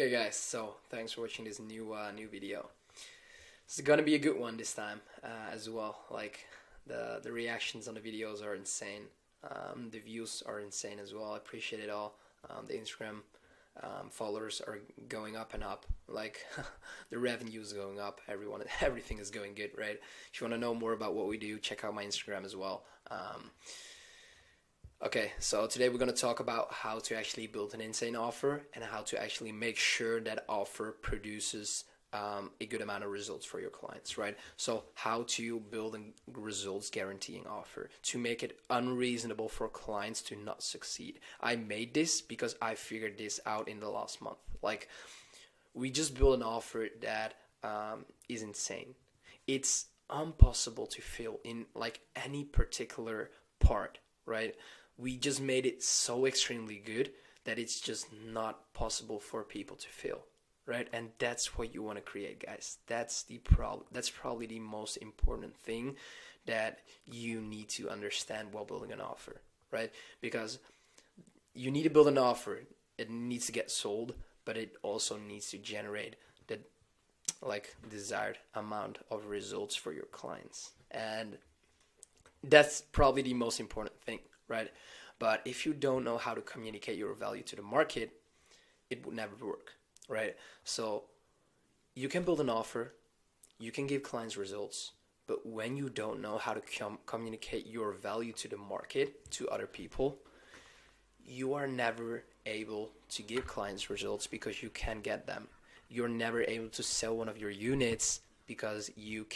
Okay guys, so thanks for watching this new video. It's gonna be a good one this time as well. Like the reactions on the videos are insane. The views are insane as well. I appreciate it all. The Instagram followers are going up and up. Like the revenue is going up. Everything is going good, right? If you want to know more about what we do, check out my Instagram as well. Okay, so today we're going to talk about how to actually build an insane offer and how to actually make sure that offer produces a good amount of results for your clients, right? So how to build a results guaranteeing offer to make it unreasonable for clients to not succeed. I made this because I figured this out in the last month. Like, we just built an offer that is insane. It's impossible to fail in like any particular part, right? We just made it so extremely good that it's just not possible for people to fail, right? And that's what you want to create, guys. That's probably the most important thing that you need to understand while building an offer, right? Because you need to build an offer. It needs to get sold, but it also needs to generate the desired amount of results for your clients. And that's probably the most important thing, right? But if you don't know how to communicate your value to the market, it would never work, right? So you can build an offer, you can give clients results, but when you don't know how to communicate your value to the market, to other people, you are never able to give clients results because you can't get them. You're never able to sell one of your units because you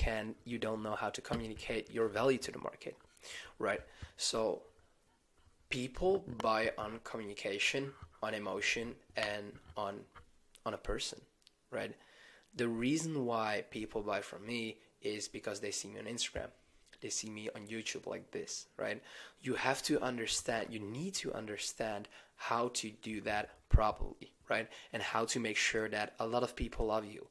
don't know how to communicate your value to the market, right? So people buy on communication, on emotion, and on a person, right? The reason why people buy from me is because they see me on Instagram. They see me on YouTube like this, right? You have to understand, you need to understand how to do that properly, right? And how to make sure that a lot of people love you.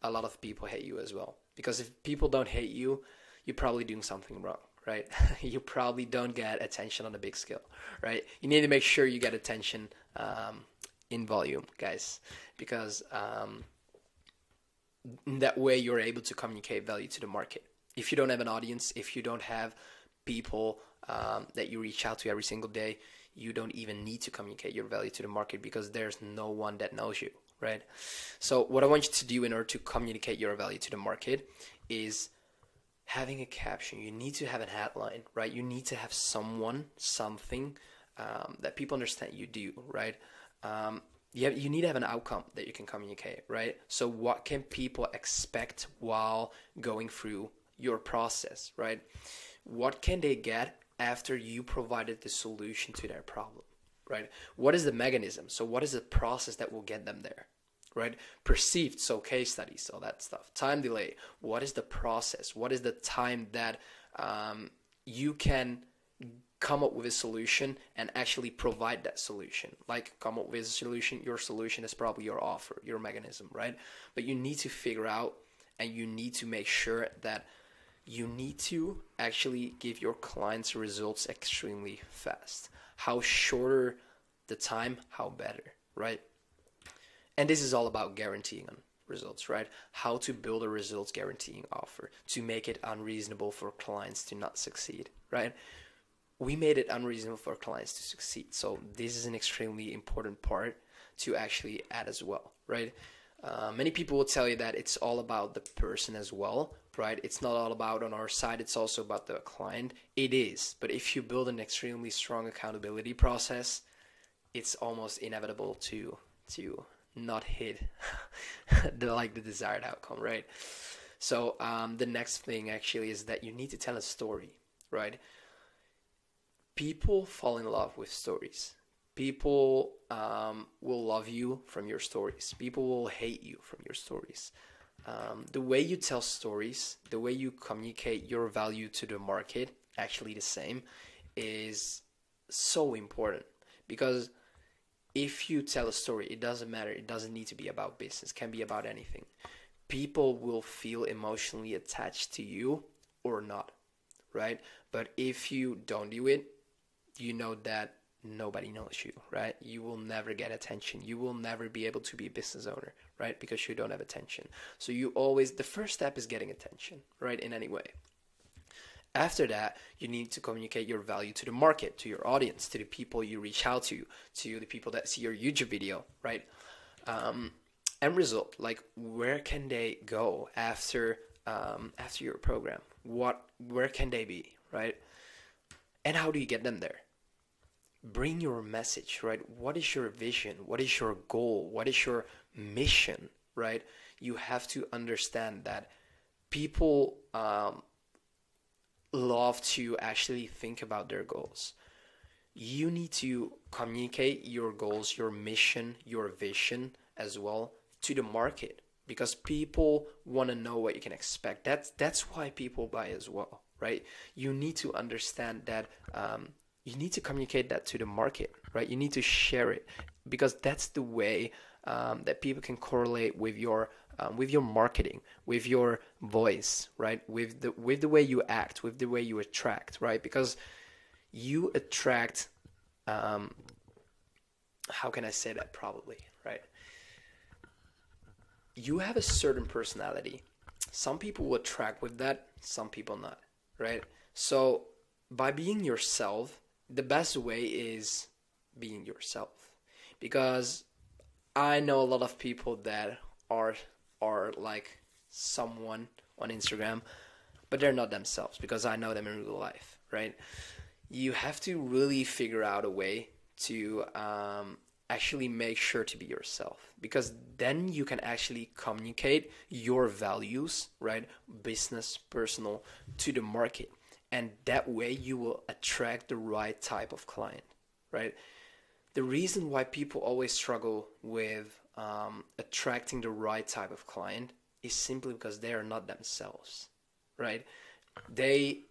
A lot of people hate you as well. Because if people don't hate you, you're probably doing something wrong, right? You probably don't get attention on a big scale, right? You need to make sure you get attention in volume, guys, because in that way you're able to communicate value to the market. If you don't have an audience, if you don't have people that you reach out to every single day, you don't even need to communicate your value to the market because there's no one that knows you, right? So what I want you to do in order to communicate your value to the market is having a caption. You need to have a headline, right? You need to have something that people understand you do, right? You need to have an outcome that you can communicate, right? So what can people expect while going through your process, right? What can they get after you provided the solution to their problem, right? What is the mechanism? So what is the process that will get them there, right? Perceived, so case studies, all that stuff. Time delay, what is the process? What is the time that you can come up with a solution and actually provide that solution? Like, come up with a solution. Your solution is probably your offer, your mechanism, right? But you need to figure out, and you need to make sure that you need to actually give your clients results extremely fast. How shorter the time, how better, right? And this is all about guaranteeing results, right? How to build a results guaranteeing offer to make it unreasonable for clients to not succeed, right? We made it unreasonable for clients to succeed. So this is an extremely important part to actually add as well, right? Many people will tell you that it's all about the person as well, right? It's not all about on our side, it's also about the client. It is, but if you build an extremely strong accountability process, it's almost inevitable to not hit the desired outcome, right? So the next thing actually is that you need to tell a story, right? People fall in love with stories. People will love you from your stories. People will hate you from your stories. The way you tell stories, the way you communicate your value to the market, actually the same, is so important. Because if you tell a story, it doesn't matter. It doesn't need to be about business. It can be about anything. People will feel emotionally attached to you or not, right? But if you don't do it, you know that nobody knows you, right? You will never get attention. You will never be able to be a business owner, right? Because you don't have attention. So the first step is getting attention, right? In any way. After that, you need to communicate your value to the market, to your audience, to the people you reach out to the people that see your YouTube video, right? End result, like where can they go after your program? Where can they be, right? And how do you get them there? Bring your message, right? What is your vision? What is your goal? What is your mission, right? You have to understand that people love to actually think about their goals. You need to communicate your goals, your mission, your vision as well to the market, because people want to know what you can expect. That's why people buy as well, right? You need to understand that you need to communicate that to the market, right? You need to share it, because that's the way that people can correlate with your marketing, with your voice, right? With the way you act, with the way you attract, right? Because you attract, how can I say that probably, right? You have a certain personality. Some people will attract with that, some people not, right? So by being yourself, the best way is being yourself. Because I know a lot of people that are like someone on Instagram, but they're not themselves, because I know them in real life, right? You have to really figure out a way to actually make sure to be yourself, because then you can actually communicate your values, right? Business, personal, to the market. And that way you will attract the right type of client, right? The reason why people always struggle with attracting the right type of client is simply because they are not themselves, right? They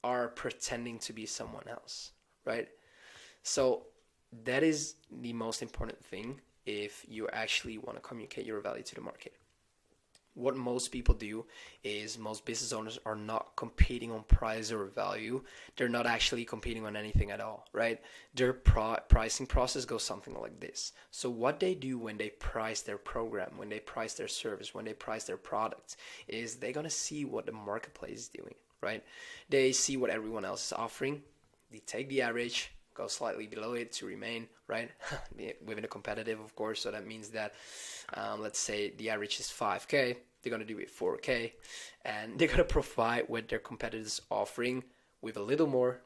are pretending to be someone else, right? So that is the most important thing if you actually want to communicate your value to the market. What most people do is, most business owners are not competing on price or value. They're not actually competing on anything at all, right? Their pricing process goes something like this. So what they do when they price their program, when they price their service, when they price their product, is they're going to see what the marketplace is doing, right? They see what everyone else is offering. They take the average, go slightly below it to remain, right? Within a competitive, of course. So that means that, let's say the average is 5K, they're going to do it 4K, and they're going to provide what their competitors offering with a little more,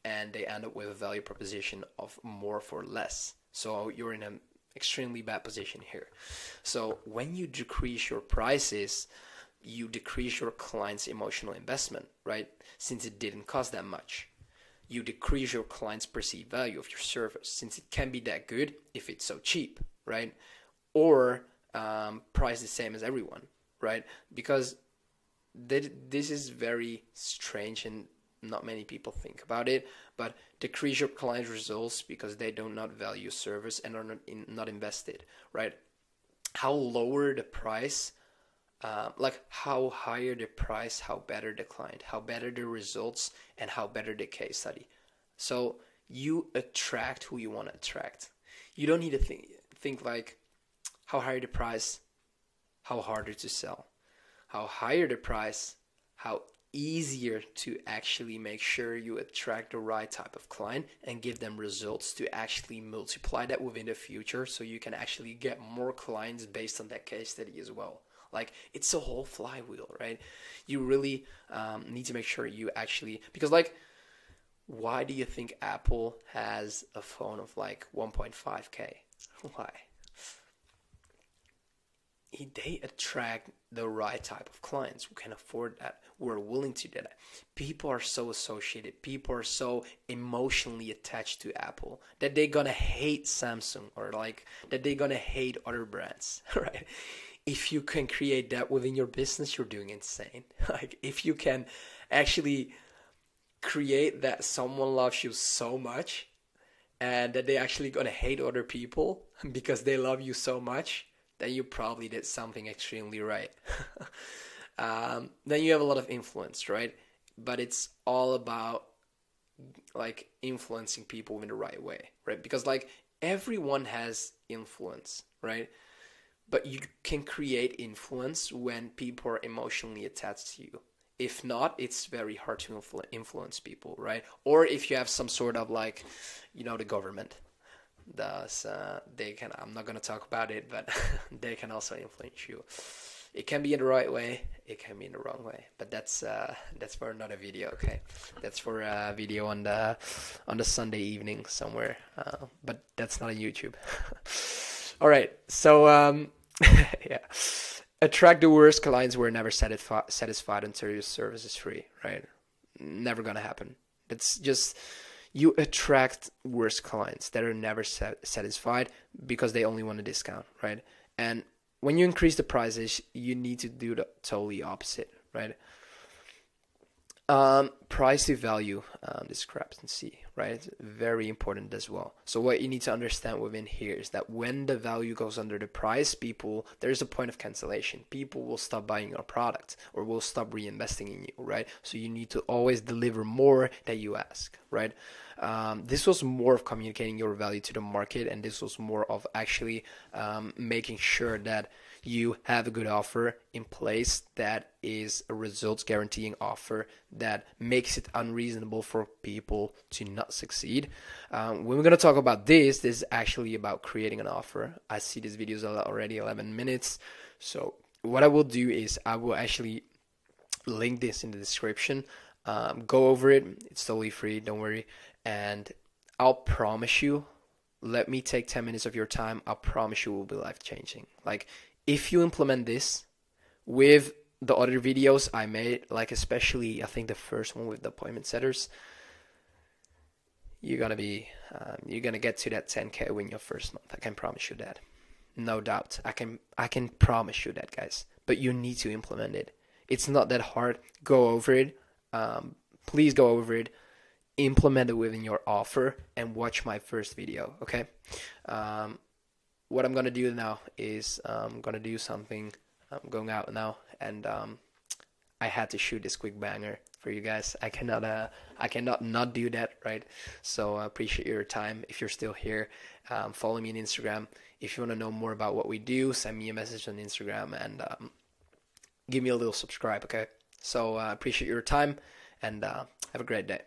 and they end up with a value proposition of more for less. So you're in an extremely bad position here. So when you decrease your prices, you decrease your client's emotional investment, right? Since it didn't cost that much. You decrease your client's perceived value of your service, since it can be that good if it's so cheap, right? Or price the same as everyone, right? Because this is very strange and not many people think about it, but decrease your client's results because they do not value service and are not invested, right? How lower the price, like how higher the price, how better the client, how better the results, and how better the case study. So you attract who you want to attract. You don't need to think like how higher the price, how harder to sell. How higher the price, how easier to actually make sure you attract the right type of client and give them results to actually multiply that within the future, so you can actually get more clients based on that case study as well. Like, it's a whole flywheel, right? You really need to make sure you actually, because like, why do you think Apple has a phone of like 1.5K? Why? They attract the right type of clients who can afford that, who are willing to do that. People are so associated, people are so emotionally attached to Apple that they're gonna hate Samsung, or like that they're gonna hate other brands, right? If you can create that within your business, you're doing insane. Like, if you can actually create that someone loves you so much and that they actually gonna hate other people because they love you so much, then you probably did something extremely right. Then you have a lot of influence, right? But it's all about like influencing people in the right way, right? Because like everyone has influence, right? But you can create influence when people are emotionally attached to you. If not, it's very hard to influence people, right? Or if you have some sort of like, the government does, they can, I'm not going to talk about it, but they can also influence you. It can be in the right way, it can be in the wrong way, but that's for another video. Okay, that's for a video on the Sunday evening somewhere, but that's not on YouTube. All right, so yeah, attract the worst clients who are never satisfied until your service is free, right? Never gonna happen. It's just, you attract worst clients that are never satisfied because they only want a discount, right? And when you increase the prices, you need to do the totally opposite, right? Price to value discrepancy, right? It's very important as well. So what you need to understand within here is that when the value goes under the price, there's a point of cancellation. People will stop buying your product or will stop reinvesting in you, right? So you need to always deliver more than you ask, right? This was more of communicating your value to the market, and this was more of actually making sure that you have a good offer in place that is a results guaranteeing offer that makes it unreasonable for people to not succeed. When we're going to talk about this is actually about creating an offer. I see this video is already 11 minutes. So what I will do is I will actually link this in the description. Go over it. It's totally free. Don't worry. And I'll promise you, let me take 10 minutes of your time. I promise you it will be life changing. Like, if you implement this with the other videos I made, like especially I think the first one with the appointment setters, you're gonna get to that 10K win your first month. I can promise you that, no doubt. I can promise you that, guys. But you need to implement it. It's not that hard. Go over it. Please go over it. Implement it within your offer and watch my first video. Okay. What I'm gonna do now is I'm gonna do something. I'm going out now, and I had to shoot this quick banger for you guys. I cannot not do that, right? So I appreciate your time. If you're still here, follow me on Instagram. If you want to know more about what we do, send me a message on Instagram and give me a little subscribe. Okay. So I appreciate your time, and have a great day.